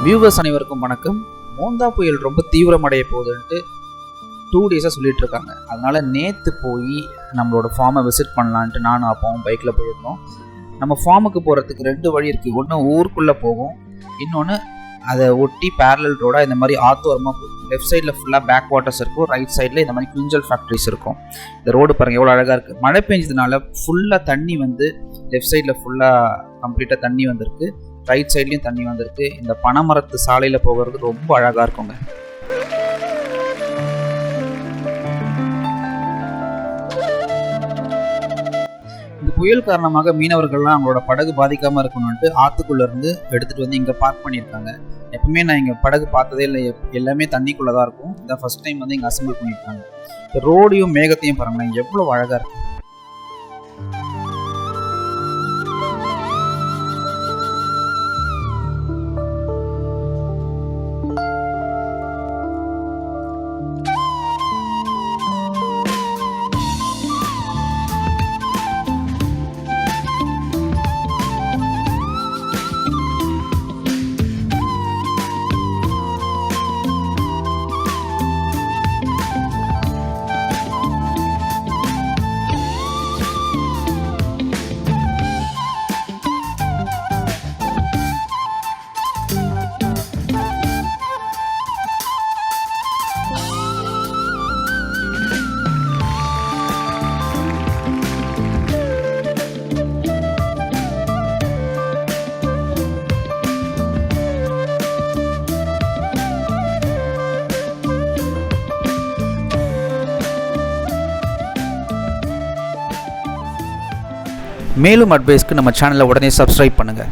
Viewers அனைவருக்கும் வணக்கம். மோந்தா புயல் ரொம்ப தீவிரமடைய போகுதுன்ட்டு 2 டேஸாக சொல்லிட்டு இருக்காங்க. அதனால் நேற்று போய் நம்மளோட ஃபார்மை விசிட் பண்ணலான்ட்டு நானும் அப்பாவும் பைக்கில் போயிருந்தோம். நம்ம ஃபார்முக்கு போகிறதுக்கு 2 வழி இருக்குது. ஒன்று ஊருக்குள்ளே போகும், இன்னொன்று அதை ஒட்டி பேரலல் ரோடாக இந்த மாதிரி ஆத்தோரமாக போகும். லெஃப்ட் சைடில் ஃபுல்லாக பேக் வாட்டர்ஸ் இருக்கும், ரைட் சைடில் இந்த மாதிரி கிளிஞ்சல் ஃபேக்ட்ரிஸ் இருக்கும். இந்த ரோடு பாருங்கள் எவ்வளோ அழகாக இருக்குது. மழை பெஞ்சதுனால ஃபுல்லாக தண்ணி வந்து லெஃப்ட் சைடில் ஃபுல்லாக கம்ப்ளீட்டாக தண்ணி வந்திருக்கு, ரைட் சைட்லேயும் தண்ணி வந்திருக்கு. இந்த பனைமரத்து சாலையில் போகிறது ரொம்ப அழகாக இருக்குங்க. இந்த புயல் காரணமாக மீனவர்கள்லாம் அவங்களோட படகு பாதிக்காமல் இருக்கணும்ட்டு ஆற்றுக்குள்ளேருந்து எடுத்துகிட்டு வந்து இங்கே பார்க் பண்ணியிருக்காங்க. எப்பவுமே நான் இங்கே படகு பார்த்ததே இல்லை, எல்லாமே தண்ணிக்குள்ளே தான் இருக்கும். இதான் ஃபஸ்ட் டைம் வந்து இங்கே அசம்பிள் பண்ணியிருக்காங்க. இந்த ரோடையும் மேகத்தையும் பாருங்களேன் எவ்வளோ அழகாக இருக்குது. மேலும் அட்வைஸ்க்கு நம்ம சேனலை உடனே சப்ஸ்கிரைப் பண்ணுங்கள்.